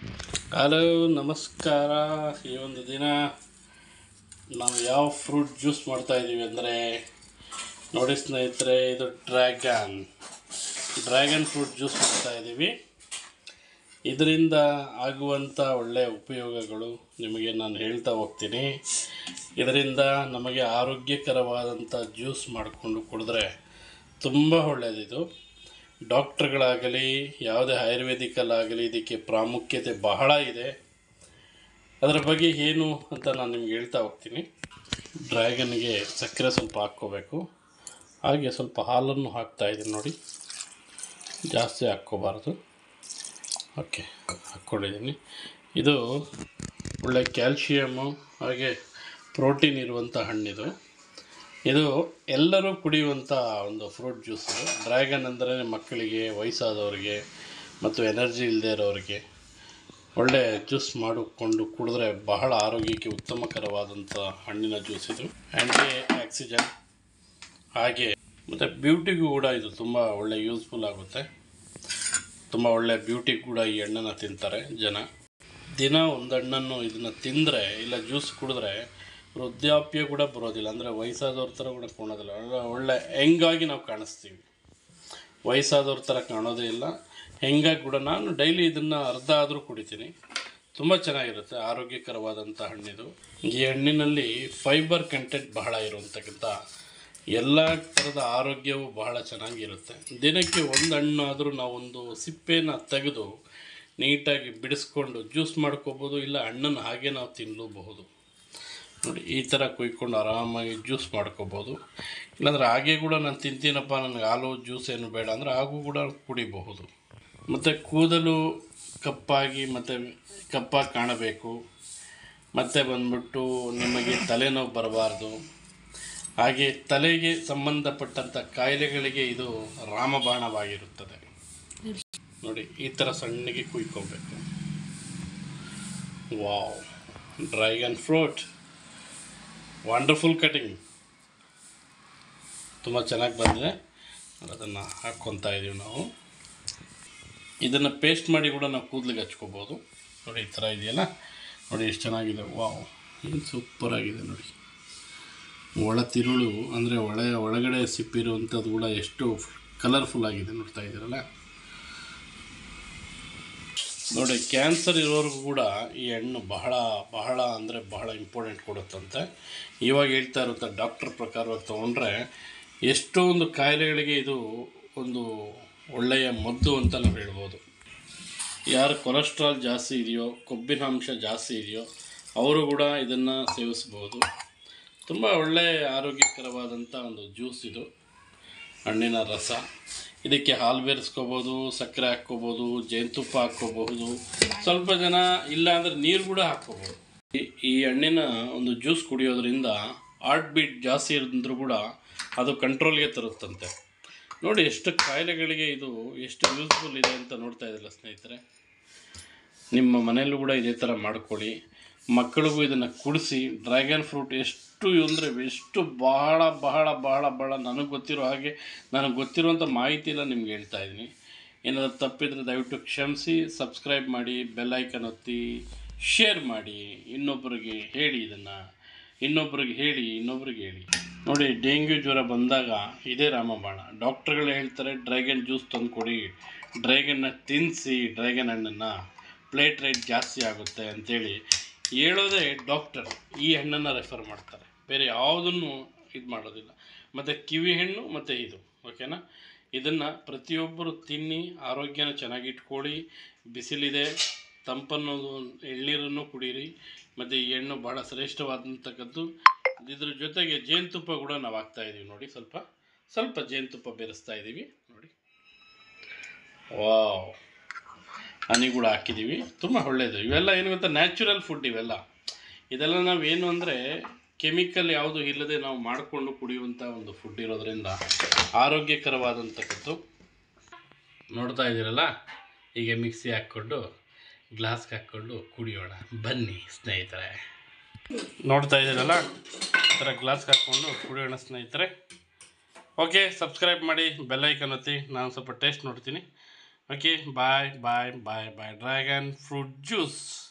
Hello ನಮಸ್ಕಾರ. ಈ ಒಂದು ದಿನ ನಾವು ಯಾವ ಫ್ರೂಟ್ ಜ್ಯೂಸ್ ಮಾಡ್ತಾಯಿದ್ದೀವಿ ಅಂದರೆ ನೋಡಿ ಸ್ನೇಹಿತರೆ, ಇದು ಡ್ರ್ಯಾಗನ್ ಫ್ರೂಟ್ ಜ್ಯೂಸ್ ಮಾಡ್ತಾಯಿದ್ದೀವಿ. ಇದರಿಂದ ಆಗುವಂಥ ಒಳ್ಳೆಯ ಉಪಯೋಗಗಳು ನಿಮಗೆ ನಾನು ಹೇಳ್ತಾ ಹೋಗ್ತೀನಿ. ಇದರಿಂದ ನಮಗೆ ಆರೋಗ್ಯಕರವಾದಂಥ ಜ್ಯೂಸ್ ಮಾಡಿಕೊಂಡು ಕುಡಿದ್ರೆ ತುಂಬ ಒಳ್ಳೆಯದಿದು. ಡಾಕ್ಟ್ರುಗಳಾಗಲಿ ಯಾವುದೇ ಆಯುರ್ವೇದಿಕಲ್ಲಾಗಲಿ ಇದಕ್ಕೆ ಪ್ರಾಮುಖ್ಯತೆ ಬಹಳ ಇದೆ. ಅದರ ಬಗ್ಗೆ ಏನು ಅಂತ ನಾನು ನಿಮ್ಗೆ ಹೇಳ್ತಾ ಹೋಗ್ತೀನಿ. ಡ್ರ್ಯಾಗನ್ಗೆ ಸಕ್ಕರೆ ಸ್ವಲ್ಪ ಹಾಕ್ಕೋಬೇಕು. ಹಾಗೆ ಸ್ವಲ್ಪ ಹಾಲನ್ನು ಹಾಕ್ತಾಯಿದ್ದೀನಿ ನೋಡಿ, ಜಾಸ್ತಿ ಹಾಕ್ಕೋಬಾರ್ದು. ಓಕೆ, ಹಾಕ್ಕೊಂಡಿದ್ದೀನಿ. ಇದು ಒಳ್ಳೆ ಕ್ಯಾಲ್ಶಿಯಮ್ಮು ಹಾಗೆ ಪ್ರೋಟೀನ್ ಇರುವಂಥ ಹಣ್ಣಿದು. ಇದು ಎಲ್ಲರೂ ಕುಡಿಯುವಂಥ ಒಂದು ಫ್ರೂಟ್ ಜ್ಯೂಸ್ ಇದು. ಡ್ರ್ಯಾಗನ್ ಅಂದರೆ ಮಕ್ಕಳಿಗೆ, ವಯಸ್ಸಾದವರಿಗೆ ಮತ್ತು ಎನರ್ಜಿ ಇಲ್ಲದೆ ಇರೋರಿಗೆ ಒಳ್ಳೆ ಜ್ಯೂಸ್ ಮಾಡಿಕೊಂಡು ಕುಡಿದ್ರೆ ಬಹಳ ಆರೋಗ್ಯಕ್ಕೆ ಉತ್ತಮಕರವಾದಂಥ ಹಣ್ಣಿನ ಜ್ಯೂಸ್ ಇದು. ಆ್ಯಂಟಿ ಆಕ್ಸಿಜನ್ ಹಾಗೆ ಮತ್ತು ಬ್ಯೂಟಿಗೂ ಕೂಡ ಇದು ತುಂಬ ಒಳ್ಳೆ ಯೂಸ್ಫುಲ್ ಆಗುತ್ತೆ. ತುಂಬ ಒಳ್ಳೆ ಬ್ಯೂಟಿ ಕೂಡ ಈ ಹಣ್ಣನ್ನು ತಿಂತಾರೆ ಜನ. ದಿನ ಒಂದು ಹಣ್ಣನ್ನು ಇದನ್ನು ತಿಂದರೆ ಇಲ್ಲ ಜ್ಯೂಸ್ ಕುಡಿದ್ರೆ ವೃದ್ಧಾಪ್ಯ ಕೂಡ ಬರೋದಿಲ್ಲ. ಅಂದರೆ ವಯಸ್ಸಾದವ್ರ ಥರ ಕೂಡ ಕಾಣೋದಿಲ್ಲ. ಒಳ್ಳೆ ಹೆಂಗಾಗಿ ನಾವು ಕಾಣಿಸ್ತೀವಿ, ವಯಸ್ಸಾದವ್ರ ಥರ ಕಾಣೋದೇ ಇಲ್ಲ. ಹೆಂಗಾಗಿ ಕೂಡ ನಾನು ಡೈಲಿ ಇದನ್ನು ಅರ್ಧ ಆದರೂ ಕುಡಿತೀನಿ. ತುಂಬ ಚೆನ್ನಾಗಿರುತ್ತೆ, ಆರೋಗ್ಯಕರವಾದಂಥ ಹಣ್ಣಿದು. ಈ ಹಣ್ಣಿನಲ್ಲಿ ಫೈಬರ್ ಕಂಟೆಂಟ್ ಬಹಳ ಇರುವಂತಕ್ಕಿಂತ ಎಲ್ಲ ಥರದ ಆರೋಗ್ಯವು ಬಹಳ ಚೆನ್ನಾಗಿರುತ್ತೆ. ದಿನಕ್ಕೆ ಒಂದು ಹಣ್ಣಾದರೂ ನಾವೊಂದು ಸಿಪ್ಪೆನ ತೆಗೆದು ನೀಟಾಗಿ ಬಿಡಿಸ್ಕೊಂಡು ಜ್ಯೂಸ್ ಮಾಡ್ಕೋಬೋದು, ಇಲ್ಲ ಹಣ್ಣನ್ನು ಹಾಗೆ ನಾವು ತಿನ್ನಲೂಬಹುದು. ನೋಡಿ, ಈ ಥರ ಕುಯ್ಕೊಂಡು ಆರಾಮಾಗಿ ಜ್ಯೂಸ್ ಮಾಡ್ಕೋಬೋದು. ಇಲ್ಲಾಂದರೆ ಹಾಗೆ ಕೂಡ ನಾನು ತಿಂತೀನಪ್ಪ, ನನಗೆ ಹಾಲು ಜ್ಯೂಸ್ ಏನು ಬೇಡ ಅಂದರೆ ಹಾಗೂ ಕೂಡ ಕುಡಿಬಹುದು. ಮತ್ತು ಕೂದಲು ಕಪ್ಪಾಗಿ ಮತ್ತು ಕಪ್ಪಾಗಿ ಕಾಣಬೇಕು, ಮತ್ತು ಬಂದ್ಬಿಟ್ಟು ನಿಮಗೆ ತಲೆನೋವು ಬರಬಾರ್ದು, ಹಾಗೆ ತಲೆಗೆ ಸಂಬಂಧಪಟ್ಟಂಥ ಕಾಯಿಲೆಗಳಿಗೆ ಇದು ರಾಮಬಾಣವಾಗಿರುತ್ತದೆ. ನೋಡಿ, ಈ ಥರ ಸಣ್ಣಗೆ ಕುಯ್ಕೋಬೇಕು. Wow, dragon fruit wonderful cutting, ತುಂಬ ಚೆನ್ನಾಗಿ ಬಂದಿದೆ. ಅದನ್ನು ಹಾಕ್ಕೊತಾ ಇದ್ದೀವಿ ನಾವು. ಇದನ್ನು ಪೇಸ್ಟ್ ಮಾಡಿ ಕೂಡ ನಾವು ಕೂದಲಿಗೆ ಹಚ್ಕೋಬೋದು. ನೋಡಿ, ಈ ಥರ ಇದೆಯಲ್ಲ, ನೋಡಿ ಎಷ್ಟು ಚೆನ್ನಾಗಿದೆ. ವಾವ್, ಏನು ಸೂಪರಾಗಿದೆ ನೋಡಿ. ಒಳ ತಿರುಳು ಅಂದರೆ ಒಳಗಡೆ ಸಿಪ್ಪಿರುವಂಥದ್ದು ಕೂಡ ಎಷ್ಟು ಕಲರ್ಫುಲ್ ಆಗಿದೆ, ನೋಡ್ತಾ ಇದ್ದೀರಲ್ಲ. ನೋಡಿ, ಕ್ಯಾನ್ಸರ್ ಇರೋರಿಗೂ ಕೂಡ ಈ ಹಣ್ಣು ಬಹಳ ಅಂದರೆ ಬಹಳ ಇಂಪಾರ್ಟೆಂಟ್ ಕೊಡುತ್ತಂತೆ. ಇವಾಗ ಹೇಳ್ತಾ ಇರುವಂಥ ಡಾಕ್ಟ್ರ್ ಪ್ರಕಾರವಾಗಿ ತೊಗೊಂಡ್ರೆ ಎಷ್ಟೊಂದು ಕಾಯಿಲೆಗಳಿಗೆ ಇದು ಒಂದು ಒಳ್ಳೆಯ ಮದ್ದು ಅಂತ ನಾವು ಹೇಳ್ಬೋದು. ಯಾರು ಕೊಲೆಸ್ಟ್ರಾಲ್ ಜಾಸ್ತಿ ಇದೆಯೋ, ಕೊಬ್ಬಿನ ಅಂಶ ಜಾಸ್ತಿ ಇದೆಯೋ ಅವರು ಕೂಡ ಇದನ್ನು ಸೇವಿಸ್ಬೋದು. ತುಂಬ ಒಳ್ಳೆಯ ಆರೋಗ್ಯಕರವಾದಂಥ ಒಂದು ಜ್ಯೂಸ್ ಇದು, ಹಣ್ಣಿನ ರಸ. ಇದಕ್ಕೆ ಹಾಲು ಬೆರೆಸ್ಕೋಬೋದು, ಸಕ್ಕರೆ ಹಾಕ್ಕೋಬೋದು, ಜೇನುತುಪ್ಪ ಹಾಕ್ಕೋಬಹುದು. ಸ್ವಲ್ಪ ಜನ ಇಲ್ಲ ಅಂದರೆ ನೀರು ಕೂಡ ಹಾಕ್ಕೋಬೋದು. ಈ ಹಣ್ಣಿನ ಒಂದು ಜ್ಯೂಸ್ ಕುಡಿಯೋದ್ರಿಂದ ಹಾರ್ಟ್ ಬೀಟ್ ಜಾಸ್ತಿ ಇದ್ದರೂ ಕೂಡ ಅದು ಕಂಟ್ರೋಲ್ಗೆ ತರುತ್ತಂತೆ. ನೋಡಿ, ಎಷ್ಟು ಕಾಯಿಲೆಗಳಿಗೆ ಇದು ಎಷ್ಟು ಯೂಸ್ಫುಲ್ ಇದೆ ಅಂತ ನೋಡ್ತಾ ಇದ್ದಿಲ್ಲ ಸ್ನೇಹಿತರೆ. ನಿಮ್ಮ ಮನೆಯಲ್ಲೂ ಕೂಡ ಇದೇ ಥರ ಮಾಡ್ಕೊಳ್ಳಿ. ಮಕ್ಕಳಿಗೂ ಇದನ್ನು ಕುಡಿಸಿ. ಡ್ರ್ಯಾಗನ್ ಫ್ರೂಟ್ ಎಷ್ಟು ಅಂದರೆ ಎಷ್ಟು ಬಹಳ ನನಗೆ ಗೊತ್ತಿರೋ ಹಾಗೆ, ನನಗೆ ಗೊತ್ತಿರುವಂಥ ಮಾಹಿತಿ ಎಲ್ಲ ನಿಮ್ಗೆ ಹೇಳ್ತಾ ಇದ್ದೀನಿ. ಏನಾದರೂ ತಪ್ಪಿದರೆ ದಯವಿಟ್ಟು ಕ್ಷಮಿಸಿ. ಸಬ್ಸ್ಕ್ರೈಬ್ ಮಾಡಿ, ಬೆಲ್ ಐಕನ್ ಒತ್ತಿ, ಶೇರ್ ಮಾಡಿ, ಇನ್ನೊಬ್ಬರಿಗೆ ಹೇಳಿ. ಇದನ್ನು ಇನ್ನೊಬ್ಬರಿಗೆ ಹೇಳಿ. ನೋಡಿ, ಡೆಂಗ್ಯೂ ಜ್ವರ ಬಂದಾಗ ಇದೇ ರಾಮಬಾಣ. ಡಾಕ್ಟ್ರುಗಳು ಹೇಳ್ತಾರೆ ಡ್ರ್ಯಾಗನ್ ಜ್ಯೂಸ್ ತಂದು ಕೊಡಿ, ಡ್ರ್ಯಾಗನ್ನ ತಿನ್ನಿಸಿ, ಡ್ರ್ಯಾಗನ್ ಹಣ್ಣನ್ನು ಪ್ಲೇಟ್ಲೆಟ್ ಜಾಸ್ತಿ ಆಗುತ್ತೆ ಅಂಥೇಳಿ ಹೇಳೋದೇ ಡಾಕ್ಟರ್. ಈ ಹಣ್ಣನ್ನು ರೆಫರ್ ಮಾಡ್ತಾರೆ, ಬೇರೆ ಯಾವುದನ್ನು ಇದು ಮಾಡೋದಿಲ್ಲ. ಮತ್ತು ಕಿವಿ ಹಣ್ಣು ಮತ್ತು ಇದು, ಓಕೆನಾ. ಇದನ್ನು ಪ್ರತಿಯೊಬ್ಬರು ತಿನ್ನಿ, ಆರೋಗ್ಯನ ಚೆನ್ನಾಗಿಟ್ಕೊಳ್ಳಿ. ಬಿಸಿಲಿದೆ, ತಂಪನ್ನು ಎಳ್ನೀರನ್ನು ಕುಡೀರಿ. ಮತ್ತು ಈ ಹಣ್ಣು ಭಾಳ ಶ್ರೇಷ್ಠವಾದಂಥಕ್ಕದ್ದು. ಇದ್ರ ಜೊತೆಗೆ ಜೇನುತುಪ್ಪ ಕೂಡ ನಾವು ಹಾಕ್ತಾಯಿದ್ದೀವಿ ನೋಡಿ. ಸ್ವಲ್ಪ ಜೇನುತುಪ್ಪ ಬೆರೆಸ್ತಾ ಇದ್ದೀವಿ ನೋಡಿ. ವಾವ್, ಹನಿ ಕೂಡ ಹಾಕಿದ್ದೀವಿ. ತುಂಬ ಒಳ್ಳೆಯದು. ಇವೆಲ್ಲ ಏನು ಗೊತ್ತಾ, ನ್ಯಾಚುರಲ್ ಫುಡ್ ಇದೆಲ್ಲ ನಾವೇನು ಅಂದರೆ ಕೆಮಿಕಲ್ ಯಾವುದು ಇಲ್ಲದೆ ನಾವು ಮಾಡಿಕೊಂಡು ಕುಡಿಯುವಂಥ ಒಂದು ಫುಡ್ ಇರೋದರಿಂದ ಆರೋಗ್ಯಕರವಾದಂಥದ್ದು. ನೋಡ್ತಾ ಇದ್ದೀರಲ್ಲ, ಈಗ ಮಿಕ್ಸಿ ಹಾಕ್ಕೊಂಡು ಗ್ಲಾಸ್ಗೆ ಹಾಕ್ಕೊಂಡು ಕುಡಿಯೋಣ ಬನ್ನಿ ಸ್ನೇಹಿತರೆ. ನೋಡ್ತಾ ಇದ್ದೀರಲ್ಲ, ಈ ಥರ ಗ್ಲಾಸ್ಗೆ ಹಾಕ್ಕೊಂಡು ಕುಡಿಯೋಣ ಸ್ನೇಹಿತರೆ. ಓಕೆ, ಸಬ್ಸ್ಕ್ರೈಬ್ ಮಾಡಿ, ಬೆಲ್ ಐಕನ್ ಒತ್ತಿ. ನಾನು ಸ್ವಲ್ಪ ಟೇಸ್ಟ್ ನೋಡ್ತೀನಿ. Okay bye bye bye bye. Dragon fruit juice.